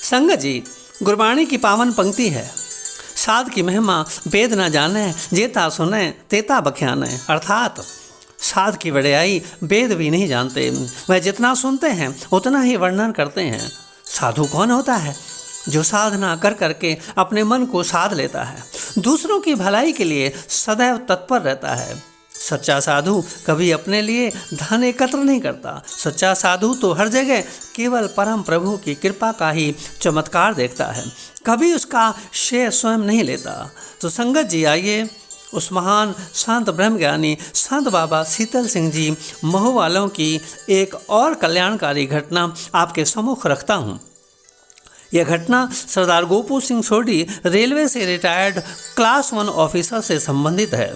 संगत जी, गुरबाणी की पावन पंक्ति है, साध की महिमा वेद न जाने, जेता सुने तेता बख्याने। अर्थात साध की वड्याई वेद भी नहीं जानते, वह जितना सुनते हैं उतना ही वर्णन करते हैं। साधु कौन होता है? जो साधना कर करके अपने मन को साध लेता है, दूसरों की भलाई के लिए सदैव तत्पर रहता है। सच्चा साधु कभी अपने लिए धन एकत्र नहीं करता। सच्चा साधु तो हर जगह केवल परम प्रभु की कृपा का ही चमत्कार देखता है, कभी उसका श्रेय स्वयं नहीं लेता। तो संगत जी, आइए उस महान संत ब्रह्मज्ञानी संत बाबा शीतल सिंह जी महू वालों की एक और कल्याणकारी घटना आपके सम्मुख रखता हूँ। यह घटना सरदार गोपू सिंह सोढ़ी रेलवे से रिटायर्ड क्लास 1 ऑफिसर से संबंधित है।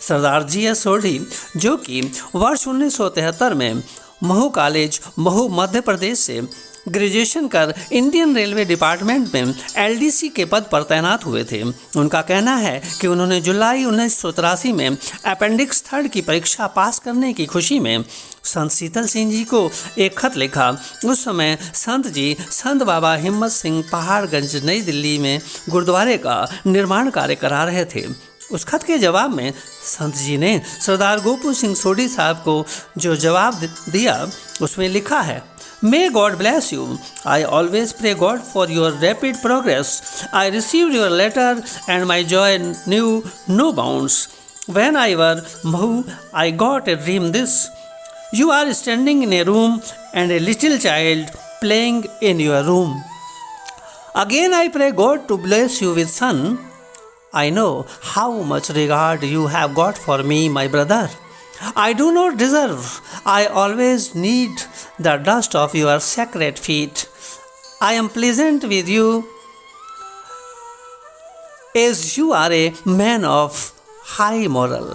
सरदार जी.एस. सोढ़ी, जो कि वर्ष 1973 में महू कॉलेज महू मध्य प्रदेश से ग्रेजुएशन कर इंडियन रेलवे डिपार्टमेंट में एलडीसी के पद पर तैनात हुए थे। उनका कहना है कि उन्होंने जुलाई 1983 में अपेंडिक्स 3 की परीक्षा पास करने की खुशी में संत शीतल सिंह जी को एक खत लिखा। उस समय संत जी संत बाबा हिम्मत सिंह पहाड़गंज नई दिल्ली में गुरुद्वारे का निर्माण कार्य करा रहे थे। उस खत के जवाब में संत जी ने सरदार गोपू सिंह सोढ़ी साहब को जो जवाब दिया उसमें लिखा है, May God bless you. I always pray God for your rapid progress. I received your letter and my joy knew no bounds. When I was Mahu, I got a dream this. You are standing in a room and a little child playing in your room. Again I pray God to bless you with son. I know how much regard you have got for me, my brother. I do not deserve. I always need the dust of your sacred feet. I am pleasant with you as you are a man of high moral.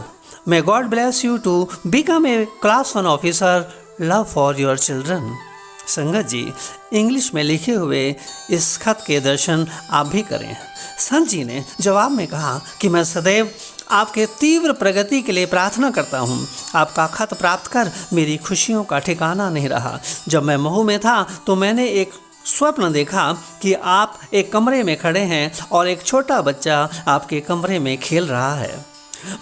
May God bless you to become a class 1 officer. Love for your children. संगत जी, English में लिखे हुए इस खत के दर्शन आप भी करें। संत जी ने जवाब में कहा कि मैं सदैव आपके तीव्र प्रगति के लिए प्रार्थना करता हूँ। आपका खत प्राप्त कर मेरी खुशियों का ठिकाना नहीं रहा। जब मैं महू में था तो मैंने एक स्वप्न देखा कि आप एक कमरे में खड़े हैं और एक छोटा बच्चा आपके कमरे में खेल रहा है।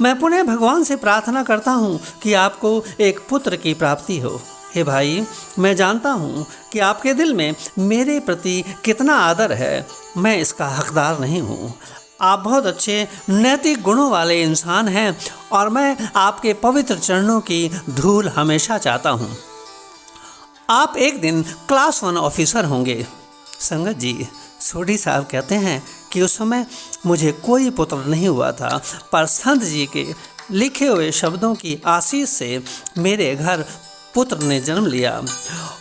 मैं पुनः भगवान से प्रार्थना करता हूँ कि आपको एक पुत्र की प्राप्ति हो। हे भाई, मैं जानता हूँ कि आपके दिल में मेरे प्रति कितना आदर है। मैं इसका हकदार नहीं हूँ। आप बहुत अच्छे नैतिक गुणों वाले इंसान हैं और मैं आपके पवित्र चरणों की धूल हमेशा चाहता हूँ। आप एक दिन क्लास 1 ऑफिसर होंगे। संगत जी, सोढ़ी साहब कहते हैं कि उस समय मुझे कोई पुत्र नहीं हुआ था, पर संत जी के लिखे हुए शब्दों की आशीष से मेरे घर पुत्र ने जन्म लिया।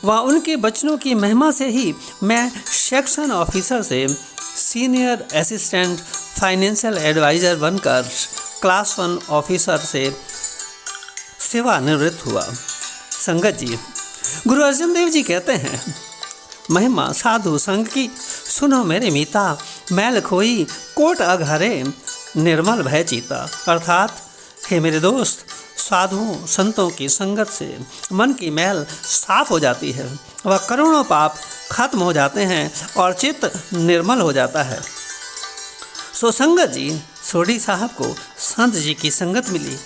वह उनके बचनों की महिमा से ही मैं सेक्शन ऑफिसर से सीनियर असिस्टेंट फाइनेंशियल एडवाइज़र बनकर क्लास 1 ऑफिसर से सेवानिवृत्त हुआ। संगत जी, गुरु अर्जन देव जी कहते हैं, महिमा साधु संग की सुनो मेरे मीता, मैल खोई कोट अघरे निर्मल भय चीता। अर्थात हे मेरे दोस्त, साधुओं संतों की संगत से मन की मैल साफ हो जाती है, वह करोड़ों पाप खत्म हो जाते हैं और चित्त निर्मल हो जाता है। सो संगत जी, सोढ़ी साहब को संत जी की संगत मिली।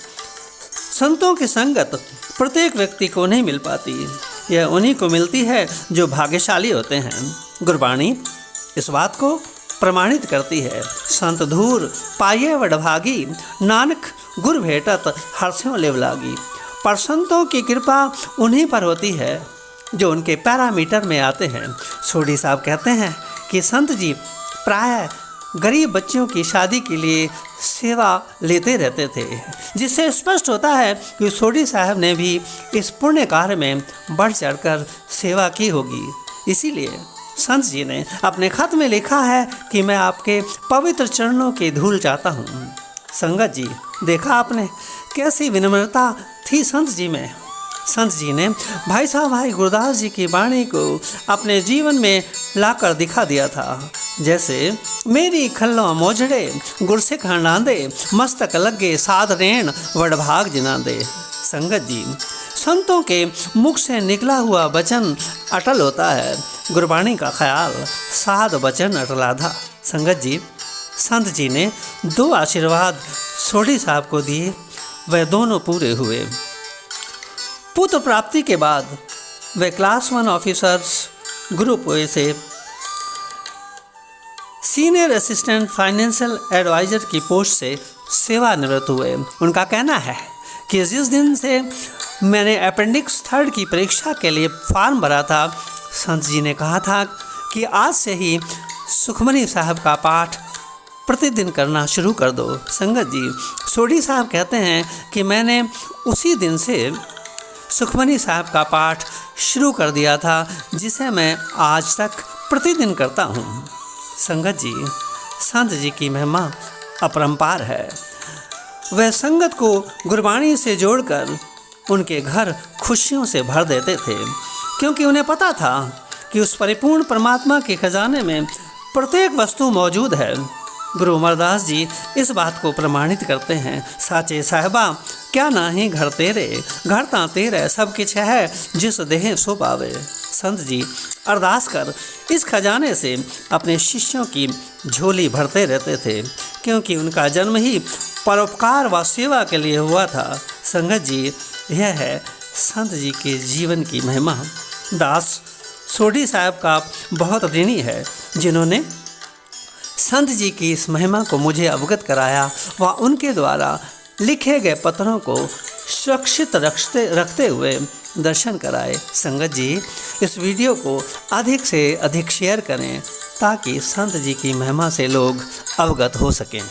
संतों की संगत प्रत्येक व्यक्ति को नहीं मिल पाती, यह उन्हीं को मिलती है जो भाग्यशाली होते हैं। गुरबाणी इस बात को प्रमाणित करती है। संत धूर पाये वडभागी, नानक गुर भेटत हर्षों लेव लागी। पर संतों की कृपा उन्हीं पर होती है जो उनके पैरामीटर में आते हैं। सोढ़ी साहब कहते हैं कि संत जी प्रायः गरीब बच्चों की शादी के लिए सेवा लेते रहते थे, जिससे स्पष्ट होता है कि सोढ़ी साहब ने भी इस पुण्य कार्य में बढ़ चढ़कर सेवा की होगी। इसीलिए संत जी ने अपने खत में लिखा है कि मैं आपके पवित्र चरणों की धूल चाहता हूँ। संगत जी, देखा आपने कैसी विनम्रता थी संत जी में। संत जी ने भाई साहब भाई गुरदास जी की वाणी को अपने जीवन में लाकर दिखा दिया था। जैसे मेरी खल्लो मोजड़े गुरसिख हरनांदे, मस्तक लगे साध रेण वडभाग जिनांदे। संगत जी, संतों के मुख से निकला हुआ वचन अटल होता है। गुरबाणी का ख्याल साध बचन अटलाधा। संगत जी, संत जी ने 2 आशीर्वाद सोढ़ी साहब को दिए, वह दोनों पूरे हुए। पुत्र प्राप्ति के बाद वे क्लास 1 ऑफिसर्स ग्रुप ए से सीनियर असिस्टेंट फाइनेंशियल एडवाइज़र की पोस्ट से सेवानिवृत्त हुए। उनका कहना है कि जिस दिन से मैंने अपेंडिक्स 3 की परीक्षा के लिए फॉर्म भरा था, संत जी ने कहा था कि आज से ही सुखमनी साहब का पाठ प्रतिदिन करना शुरू कर दो। संगत जी, सोढ़ी साहब कहते हैं कि मैंने उसी दिन से सुखमनी साहब का पाठ शुरू कर दिया था, जिसे मैं आज तक प्रतिदिन करता हूँ। संगत जी, संत जी की महिमा अपरंपार है। वह संगत को गुरबाणी से जोड़कर उनके घर खुशियों से भर देते थे, क्योंकि उन्हें पता था कि उस परिपूर्ण परमात्मा के खजाने में प्रत्येक वस्तु मौजूद है। गुरु अमरदास जी इस बात को प्रमाणित करते हैं। साचे साहिबा क्या नाही घर तेरे, घर ता तेरे सब किछ है, जिस देह सो पावे। संत जी अरदास कर इस खजाने से अपने शिष्यों की झोली भरते रहते थे, क्योंकि उनका जन्म ही परोपकार व सेवा के लिए हुआ था। संगत जी, यह है संत जी के जीवन की महिमा। दास सोढ़ी साहब का बहुत ऋणी है, जिन्होंने संत जी की इस महिमा को मुझे अवगत कराया व उनके द्वारा लिखे गए पत्रों को सुरक्षित रखते हुए दर्शन कराए। संगत जी, इस वीडियो को अधिक से अधिक शेयर करें, ताकि संत जी की महिमा से लोग अवगत हो सकें।